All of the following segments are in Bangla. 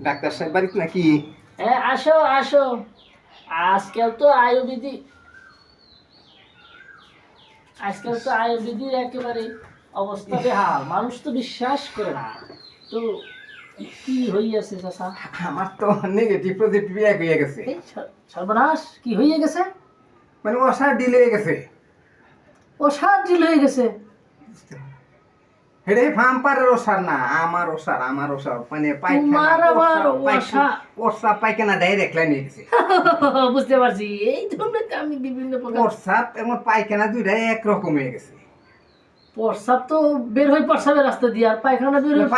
ডাক্তার সাহেব বাড়িতে নাকি? হ্যাঁ, আসো আসো। আজকাল তো আয়ুর্বেদির একেবারে অবস্থা বেহাল, মানুষ তো বিশ্বাস করে না। তো কি হইয়াছে চাচা? আমার তো নেগেটিভ পজিটিভ এক হয়ে গেছে, এই সর্বনাশ, কি হয়ে গেছে? মানে অসার ডিলে হয়ে গেছে। ও সার্জিল হয়ে গেছে? হেরে ভাম্পারের ওসার না, আমার ওসার মানে তোমার আবার ওসা? প্রস্রাব পায়খানা ডাইরেক্ট লাইনে গেছে। বুঝতে পারছি, এই ধরনের আমি বিভিন্ন প্রকার প্রস্রাব এবং পায়খানা দুইটাই একরকম হয়ে গেছে। প্রস্রাব তো বের হয় প্রস্রাবের রাস্তা দিয়ে, আর পায়খানা বের হয়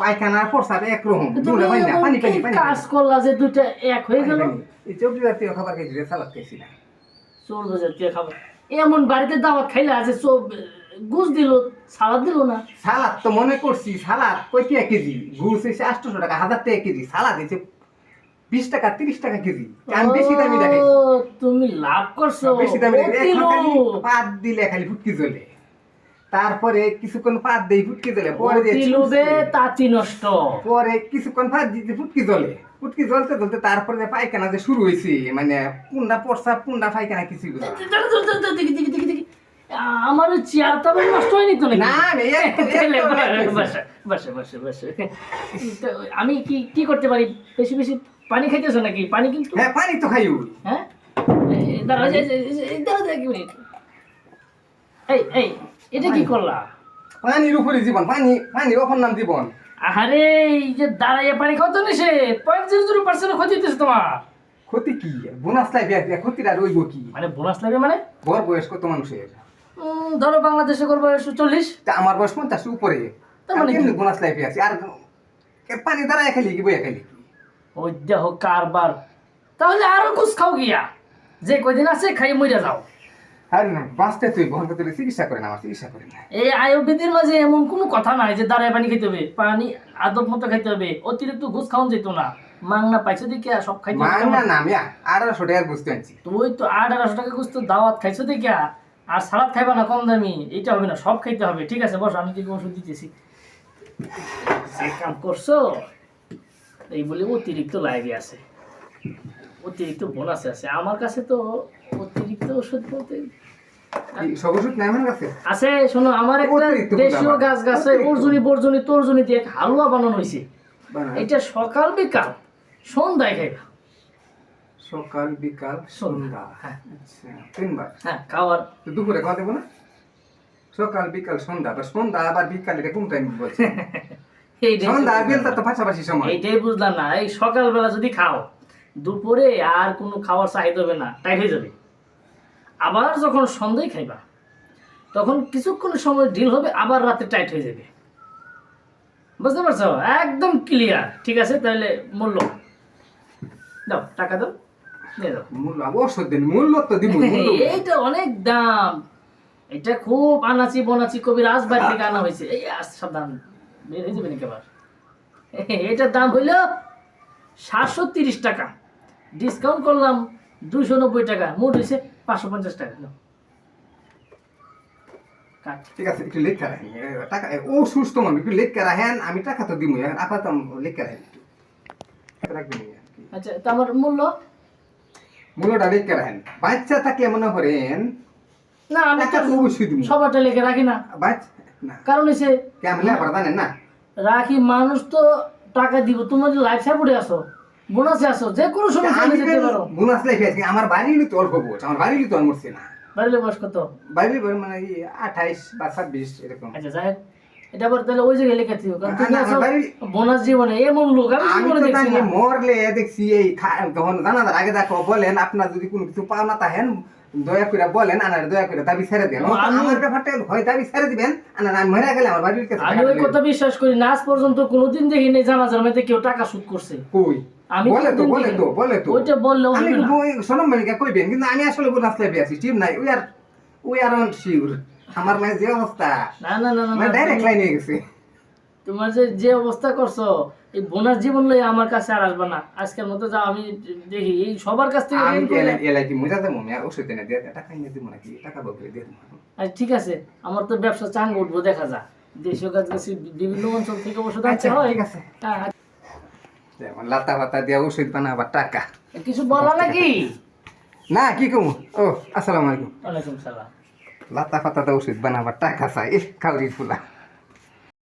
পায়খানা প্রস্রাব একরকম। তুমি এমন কি কাজ করলা যে দুইটা এক হয়ে গেল? এই চব্বিশ জাতীয় খাবার খাইছি, সালাদ খাইছি না। চর্ব জাতীয় খাবার এমন বাড়িতে দাওয়াত খাইলা যে গুছ দিল, সালাদ দিল না? সালাদ তো মনে করছি, সালাদ কয়টি এক কেজি, ঘুষ হয়েছে 800 টাকা, 1000 টাকা কেজি, সালাদ হয়েছে 20 টাকা 30 টাকা কেজি। আমি বেশি দামি দেখাই, তুমি লাভ করছো। বেশি দামি পাত দিলে খালি ফুটকি জ্বলে, তারপরে কিছুক্ষণ পাত দেই ফুটকি জ্বলে, তাঁতি নষ্ট, পরে কিছুক্ষণ পাত দিতে ফুটকি জ্বলে, ফুটকি জ্বলতে জ্বলতে তারপরে যে পায়খানা যে শুরু হয়েছে, মানে পুন্ডা প্রস্রাব পুন্ডা পায়খানা কিছু দেখি আমার চেয়ারটা নষ্ট হয়নি তো নাকি? না আমি কি করতে পারি? বেশি বেশি পানি খাইতেছো নাকি? পানি কিন্তু, হ্যাঁ পানি তো খাই। হ্যাঁ দাঁড়া এক মিনিট। এই এটা কি করলা? পানির উপরে জীবন, পানির অপর নাম জীবন। আরে এই যে দাঁড়াইয়া পানি খাওয়া তো নিষে, 0.00% ক্ষতি হইতেছে তোমার। ক্ষতি কি? বোনাস লাইফে ক্ষতিটা রইব কি? মানে বোনাস লাগে মানে? বড় বয়স কত মানুষের? ধরো বাংলাদেশে করবো 40, আমার বয়স 50 উপরে, তার মানে কেমনি বোনাস লাইফে আছে? আর পানি দাঁড়ায় খালি কি বইয়া খালি? ওই দেখো কারবার। তাহলে আরো ঘুষ খাও গিয়া, যে কয়দিন আছে খাই মইরা যাও। আর বাঁচতে তুই বহন করতে চিকিৎসা করে না, আমার চিকিৎসা করে না। এই আয়ুর্বেদের মাঝে এমন কোনো কথা নাই যে দাঁড়ায় পানি খেতে হবে, পানি আদব মতো খাইতে হবে, অতিরিক্ত ঘুষ খাওয়ান যেত না। মাংনা পাইছো দেখে সব খাইতে হবে? মাংনা না, আমি 1800 টাকার বুঝতে আনছি। তুই তো 1800 টাকা ঘুষ তো দাওয়াত খাইছো দেখে, আর সালাদ খাইবা না কম দামি, এটা হবে না, সব খাইতে হবে। ঠিক আছে বস, আমি কি ওষুধ দিতেছি। যে কাম করছো এই বলে অতিরিক্ত লাইভে আছে, অতিরিক্ত বোনাস আছে। আমার কাছে তো অতিরিক্ত ওষুধ বলতে সব ওষুধ নাই আমার কাছে আছে। শোনো, আমার একটা দেশীয় গাছ গাছে বর্জনী তর্জনী দিয়ে হালুয়া বানানো হয়েছে। এটা সকাল বিকাল সন্ধ্যায় খাইবা। সকাল বিকাল সন্ধ্যা? হ্যাঁ আচ্ছা, 3 বার? হ্যাঁ, খাওয়ার দুপুরে খাওয়া দেবো না? সকাল বিকাল সন্ধ্যা, বা সন্ধ্যা আবার বিকাল, এটা কোন টাইম বলছে? সন্ধ্যা বিকাল তো পাশাপাশি সময়। এইটাই বুঝলাম না। এই সকালবেলা যদি খাও, দুপুরে আর কোনো খাওয়ার চাহিদা হবে না, টাইট হয়ে যাবে। আবার যখন সন্ধ্যায় খাইবা, তখন কিছুক্ষণ সময় ডিল হবে, আবার রাতে টাইট হয়ে যাবে। বুঝতে পারছো? একদম ক্লিয়ার। ঠিক আছে, তাহলে মূল্য দাও, টাকা দাও, দিয়ে দাও। মূল্য ওষুধ দিন, মূল্য তো দিব। এইটা অনেক দাম, এটা খুব আনাচি বনাচি কবিরাজ বাড়ি থেকে আনা হয়েছে। এই সাবধান, বের হয়ে যাবে নাকি আবার। এটার দাম হইল 730 টাকা, ডিসকাউন্ট করলাম 290 টাকা, মোট হয়েছে 550 টাকা। ঠিক আছে, একটু লেখা রাখেন টাকা। ও সুস্থ মানুষ, একটু লেখা রাখেন, আমি টাকা তো দিব। আপাতত লেখা রাখেন, রাখবেন। আচ্ছা, তো আমার মূল্যটা লেখা রাখেন। বাচ্চা থাকলে মনে করেন না, আমি টাকা তো অবশ্যই দিব। সবারটা লিখে রাখি না, কারণ হচ্ছে কেমন লেখা জানেন না? রাখি, মানুষ তো টাকা দিব। তোমার লাইফ সাপোর্টে আসো, বোনাসে আসো, যে কোনো সময় চলে যেতে পারো। বোনাস লাইফে আছে। আমার বাড়ির তো অল্প বয়স, আমার বাড়ির তো মরছে না। বাড়ির বয়স কত? বাড়ির মানে 28 বা 26 এরকম। আচ্ছা যাই, এটা আবার তাহলে ওই জায়গায় লেখা ছিল, কারণ তুমি আসো বোনাস জীবনে এমন লোক আমি জীবনে দেখছি না। মরলে দেখছি এই তখন জানাজার আগে দেখো বলেন, আপনার যদি কোনো কিছু পাও না তাহেন দয়া করে বলেন, আনার দয়া করে দাবি ছেড়ে দেন। আমার ব্যাপারটা হয় দাবি ছেড়ে দিবেন, আনার আমি মরে গেলে আমার বাড়ির কাছে। আমি ওই কথা বিশ্বাস করি না, আজ পর্যন্ত কোনোদিন দেখিনি জানাজার মধ্যে কেউ টাকা সুদ করছে। কই আমি বলে তো ওইটা বললেও আমি সনম মালিকা কইবেন, কিন্তু আমি আসলে বোনাস লাইফে আছি, ঠিক নাই? We are on sure. আমার মানে যে অবস্থা, না না না না, ডাইরেক্ট লাইনে গেছে। তোমার যে অবস্থা করছো, এই বোনাস জীবন লই আমার কাছে আর আসবে না। আজকের মতো যাও, আমি দেখি এই সবার কাছ থেকে আমি এলাকি মজা দেবো, আমি আর ওষুধ এনে দিয়ে টাকা এনে দিব নাকি? টাকা বকরে দিয়ে দেবো। আচ্ছা ঠিক আছে, আমার তো ব্যবসা চাঙ্গ উঠবো, দেখা যা। দেশীয় গাছ গাছি বিভিন্ন অঞ্চল থেকে ওষুধ আনতে হয়। ঠিক আছে। যেমন লাতা ফাতা দিয়া ওষুধ বানাবার টাকা। কিছু বলা নাকি? না কি কমু, ও আসসালামু আলাইকুম। ওয়ালাইকুম সালাম। লাতা ফাতা ওষুধ বানাবার টাকা চাই, কাউরি ফুলা।